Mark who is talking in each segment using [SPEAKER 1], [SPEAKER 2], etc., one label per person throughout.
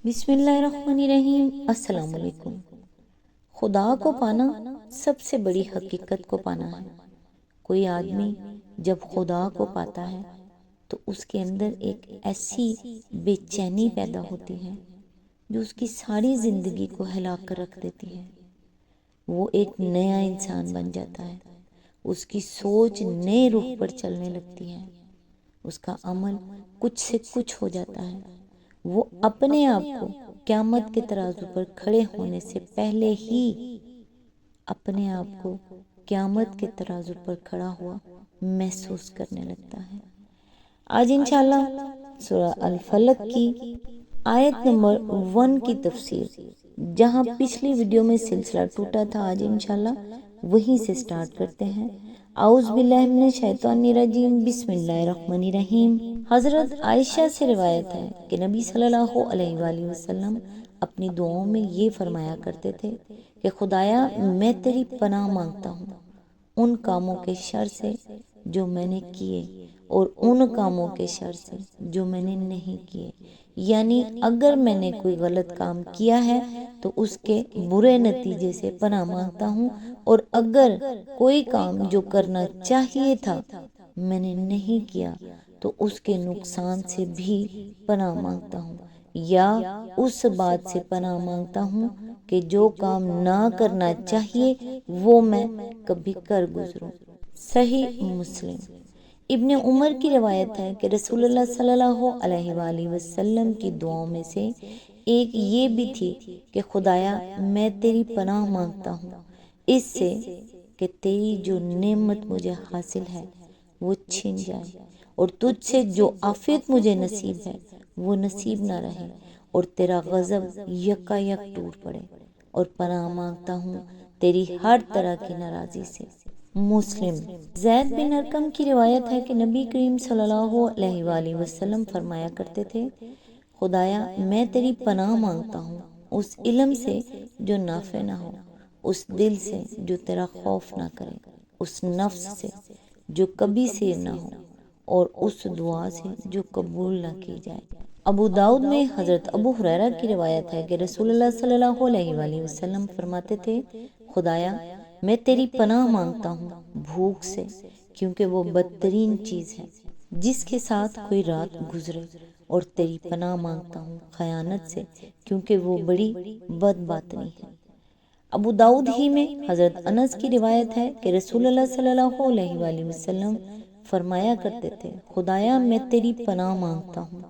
[SPEAKER 1] بسم اللہ الرحمن الرحیم۔ السلام علیکم۔ خدا کو پانا سب سے بڑی حقیقت کو پانا ہے۔ کوئی آدمی جب خدا کو پاتا ہے تو اس کے اندر ایک ایسی بے چینی پیدا ہوتی ہے جو اس کی ساری زندگی کو ہلا کر رکھ دیتی ہے۔ وہ ایک نیا انسان بن جاتا ہے، اس کی سوچ نئے رخ پر چلنے لگتی ہے، اس کا عمل کچھ سے کچھ ہو جاتا ہے۔ وہ اپنے آپ کو قیامت کے ترازو پر کھڑے ہونے سے پہلے ہی اپنے آپ کو قیامت کے ترازو پر کھڑا ہوا محسوس کرنے لگتا ہے۔ آج انشاءاللہ سورہ الفلق کی آیت نمبر 1 کی تفسیر، جہاں پچھلی ویڈیو میں سلسلہ ٹوٹا تھا، آج انشاءاللہ وہیں سے سٹارٹ کرتے ہیں۔ اعوذ باللہ من الشیطان الرجیم، بسم اللہ الرحمن الرحیم۔ حضرت عائشہ سے روایت ہے کہ نبی صلی اللہ علیہ وآلہ وسلم اپنی دعاؤں میں یہ فرمایا کرتے تھے کہ خدایا میں تیری پناہ مانگتا ہوں ان کاموں کے شر سے جو میں نے کیے اور ان کاموں کے شر سے جو میں نے نہیں کیے، یعنی اگر میں نے کوئی غلط کام کیا ہے تو اس کے برے نتیجے سے پناہ مانگتا ہوں، اور اگر کوئی کام جو کرنا چاہیے تھا میں نے نہیں کیا تو اس کے نقصان سے بھی پناہ مانگتا ہوں، یا اس بات سے پناہ مانگتا ہوں کہ جو کام نہ کرنا چاہیے وہ میں کبھی کر گزروں۔ صحیح مسلم۔ ابن عمر کی روایت ہے کہ رسول اللہ صلی اللہ علیہ وآلہ وسلم کی دعاؤں میں سے ایک یہ بھی تھی کہ خدایا میں تیری پناہ مانگتا ہوں اس سے کہ تیری جو نعمت مجھے حاصل ہے وہ چھن جائے، اور تجھ سے جو عافیت مجھے نصیب ہے وہ نصیب نہ رہے، اور تیرا غضب یکا یک ٹوٹ پڑے، اور پناہ مانگتا ہوں تیری ہر طرح کی ناراضی سے۔ مسلم۔ زید بن ارقم کی روایت ہے کہ نبی کریم صلی اللہ علیہ وآلہ وسلم فرمایا کرتے تھے، خدایا میں تیری پناہ مانگتا ہوں اس علم سے جو نافع نہ ہو، اس دل سے جو تیرا خوف نہ کرے، اس نفس سے جو کبھی سیر نہ ہو، اور اس دعا سے جو قبول نہ کی جائے۔ ابو داؤد میں حضرت ابو ہریرہ کی روایت ہے کہ رسول اللہ صلی اللہ علیہ وآلہ وسلم فرماتے تھے، خدایا میں تیری پناہ مانگتا ہوں بھوک سے، کیونکہ وہ بدترین چیز ہے جس کے ساتھ کوئی رات گزرے، اور تیری پناہ مانگتا ہوں خیانت سے، کیونکہ وہ بڑی بد باطنی ہے۔ ابو داؤد ہی میں حضرت انس کی روایت ہے کہ رسول اللہ صلی اللہ علیہ وآلہ وسلم فرمایا کرتے تھے، خدایا میں تیری پناہ مانگتا ہوں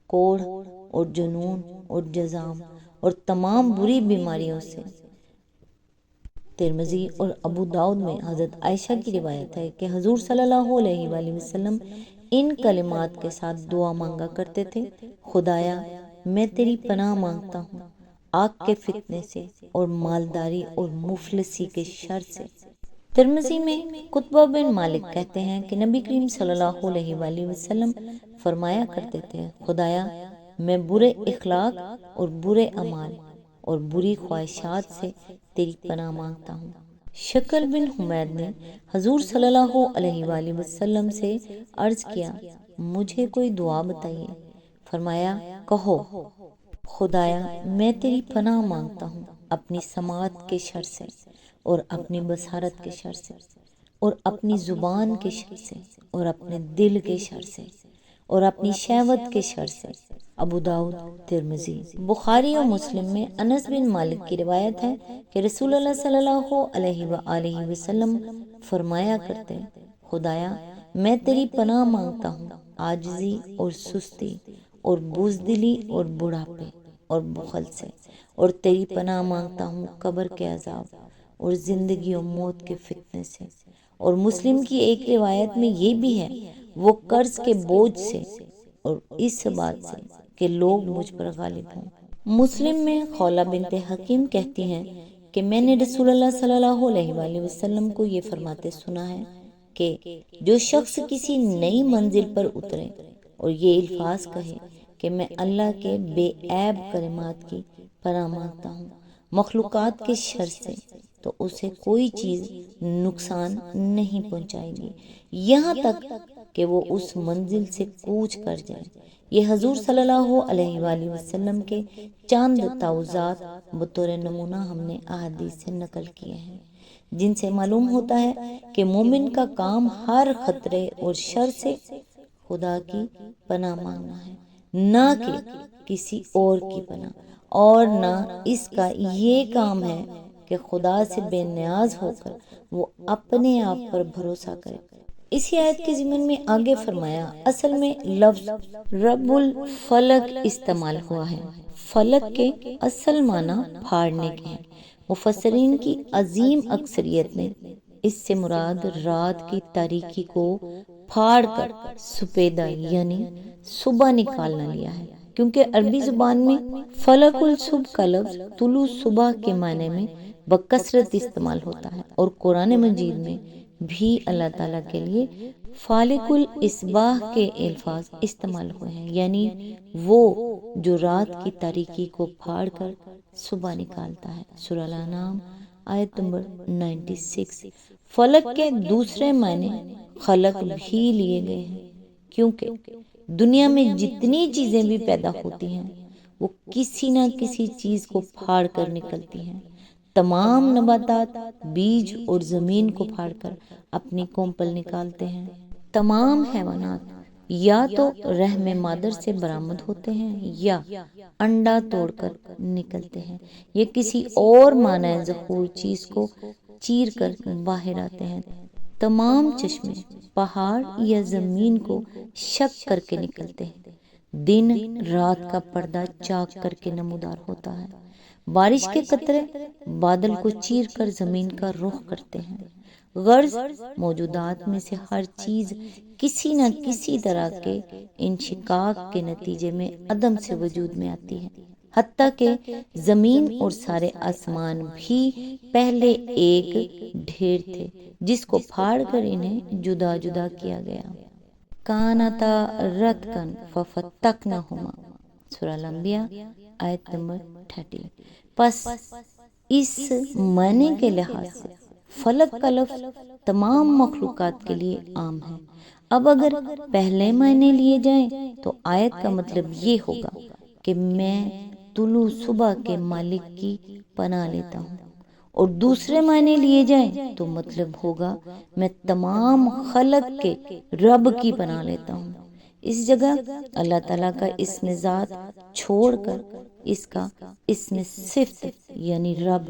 [SPEAKER 1] کوڑھ اور جنون اور جذام اور تمام بری بیماریوں سے۔ ترمذی اور ابو داؤد میں حضرت عائشہ کی روایت ہے کہ حضور صلی اللہ علیہ وآلہ وسلم ان کلمات کے ساتھ دعا مانگا کرتے تھے، خدایا میں تیری پناہ مانگتا ہوں آگ کے فتنے سے اور مالداری اور مفلسی کے شر سے۔ ترمذی میں قطبہ بن مالک کہتے ہیں کہ نبی کریم صلی اللہ علیہ وآلہ وسلم فرمایا کرتے تھے، خدایا میں برے اخلاق اور برے اعمال اور بری خواہشات سے تیری پناہ مانگتا ہوں۔ شکل بن حمید نے حضور صلی اللہ علیہ وآلہ وسلم سے عرض کیا، مجھے کوئی دعا بتائیے۔ فرمایا، کہو، خدایا میں تیری پناہ مانگتا ہوں اپنی سماعت کے شر سے اور اپنی بصارت کے شر سے اور اپنی زبان کے شر سے اور اپنے دل کے شر سے اور اپنی شہوت کے شر سے۔ ابو داؤد، ترمذی۔ بخاری اور مسلم میں انس بن مالک کی روایت ہے کہ رسول اللہ صلی اللہ علیہ وآلہ وسلم فرمایا کرتے، خدایا میں تیری پناہ مانگتا ہوں عاجزی اور سستی اور بزدلی اور بڑھاپے اور بخل سے، اور تیری پناہ مانگتا ہوں قبر کے عذاب اور زندگی و موت کے فتنے سے۔ اور مسلم کی ایک روایت میں یہ بھی ہے، وہ قرض کے بوجھ سے اور اس بات سے کہ لوگ مجھ پر غالب ہوں۔ مسلم میں خولہ بنت حکیم کہتی ہیں کہ میں نے رسول اللہ صلی اللہ علیہ وآلہ وسلم کو یہ فرماتے سنا ہے کہ جو شخص کسی نئی منزل پر اترے اور یہ الفاظ کہے کہ میں اللہ کے بے عیب کلمات کی پناہ مانگتا ہوں مخلوقات کے شر سے، تو اسے کوئی چیز نقصان نہیں پہنچائے گی، یہاں تک کہ وہ اس منزل سے کوچ کر جائے، یہ حضور صلی اللہ علیہ وآلہ وسلم کے چند تعوذات بطور نمونہ ہم نے احادیث سے نقل کیے ہیں، جن سے معلوم ہوتا ہے کہ مومن کا کام ہر خطرے اور شر سے خدا کی پناہ مانگنا ہے، نہ کہ کسی اور کی پناہ، اور نہ اس کا یہ کام ہے کہ خدا سے بے نیاز ہو کر وہ اپنے آپ پر بھروسہ کرے۔ اسی آیت کے ضمن میں آگے فرمایا، اصل میں لفظ رب الفلق استعمال ہوا ہے۔ فلق کے اصل معنی پھاڑنے کے ہیں۔ مفسرین کی عظیم اکثریت نے اس سے مراد رات کی تاریکی کو پھاڑ کر سپیدہ یعنی صبح نکالنا لیا ہے، کیونکہ عربی زبان میں فلق الصبح کا لفظ طلوع صبح کے معنی میں بکثرت استعمال ہوتا ہے، اور قرآن مجید میں بھی اللہ تعالیٰ کے لیے فالق الاصباح کے الفاظ استعمال ہوئے ہیں، یعنی وہ جو رات کی تاریکی کو پھاڑ کر صبح نکالتا ہے۔ سورہ الانعام آیت نمبر 96۔ فلق کے دوسرے معنی خلق بھی لیے گئے ہیں، کیونکہ دنیا میں جتنی چیزیں بھی پیدا ہوتی ہیں وہ کسی نہ کسی چیز کو پھاڑ کر نکلتی ہیں۔ تمام نباتات بیج اور زمین کو پھاڑ کر اپنی کونپل نکالتے ہیں۔ تمام حیوانات یا تو رحم مادر سے برآمد ہوتے ہیں یا انڈا توڑ کر نکلتے ہیں، یہ کسی اور معنی ظہور چیز کو چیر کر باہر آتے ہیں۔ تمام چشمے پہاڑ یا زمین کو شق کر کے نکلتے ہیں۔ دن رات کا پردہ چاک کر کے نمودار ہوتا ہے۔ بارش کے قطرے بادل کو چیر کر زمین کا رخ کرتے ہیں۔ غرض موجودات میں سے ہر چیز کسی نہ کسی طرح کے انشقاق کے نتیجے میں عدم سے وجود میں آتی ہے، حتیٰ کہ زمین اور سارے آسمان بھی پہلے ایک ڈھیر تھے جس کو پھاڑ کر انہیں جدا جدا کیا گیا۔ کانتا رتقن ففتقناہما، سورہ الانبیاء آیت نمبر 30۔ پس اس معنی کے لحاظ سے فلق کا لفظ تمام مخلوقات کے لیے عام ہے۔ اب اگر پہلے معنی لیے جائیں تو آیت کا مطلب یہ ہوگا کہ میں طلوع صبح کے مالک کی پناہ لیتا ہوں، اور دوسرے معنی لیے جائیں تو مطلب ہوگا میں تمام خلق کے رب کی پناہ لیتا ہوں۔ اس جگہ اللہ تعالیٰ کا اسم ذات چھوڑ کر اس کا اسم صفت یعنی رب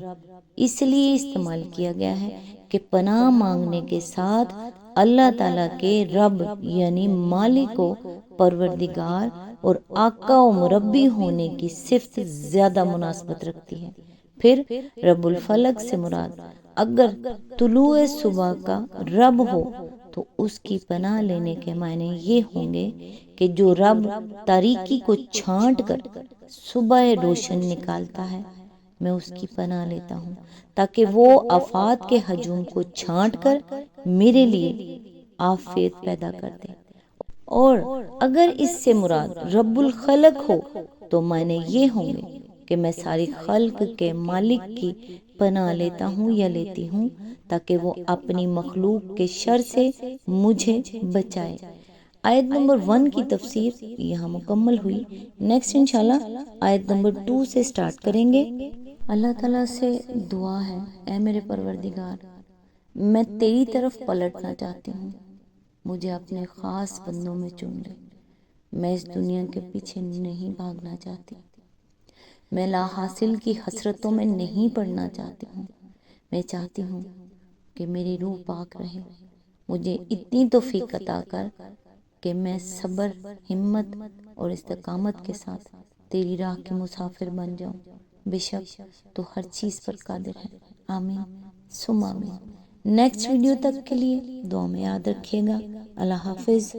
[SPEAKER 1] اس لیے استعمال کیا گیا ہے کہ پناہ مانگنے کے ساتھ اللہ تعالیٰ کے رب یعنی مالک و پروردگار اور آقا و مربی ہونے کی صفت زیادہ مناسبت رکھتی ہے۔ پھر رب الفلق سے مراد اگر طلوع صبح کا رب ہو تو اس کی پناہ لینے کے معنی یہ ہوں گے کہ جو رب تاریکی کو چھانٹ کر صبح روشن نکالتا ہے، میں اس کی پناہ لیتا ہوں تاکہ وہ آفات کے ہجوم کو چھانٹ کر میرے لیے عافیت پیدا کر دے۔ اور اگر اس سے مراد رب الخلق ہو تو معنی یہ ہوں گے کہ میں ساری خلق کے مالک کی پناہ لیتا ہوں یا لیتی ہوں تاکہ وہ اپنی مخلوق کے شر سے مجھے بچائے۔ آیت نمبر 1 کی تفسیر یہاں مکمل ہوئی۔ نیکسٹ انشاءاللہ آیت نمبر 2 سے سٹارٹ کریں گے۔ اللہ تعالیٰ سے دعا ہے، اے میرے پروردگار، میں تیری طرف پلٹنا چاہتی ہوں، مجھے اپنے خاص بندوں میں چن لے۔ میں اس دنیا کے پیچھے نہیں بھاگنا چاہتی، میں لا حاصل کی حسرتوں میں نہیں پڑنا چاہتی ہوں۔ میں چاہتی ہوں کہ میری روح پاک رہے۔ مجھے اتنی توفیق عطا کر کہ میں صبر، ہمت اور استقامت کے ساتھ تیری راہ کے مسافر بن جاؤں، بے شک تو ہر چیز پر قادر ہے۔ آمین ثم آمین۔ نیکسٹ ویڈیو تک کے لیے دعا میں یاد رکھیے گا۔ اللہ حافظ۔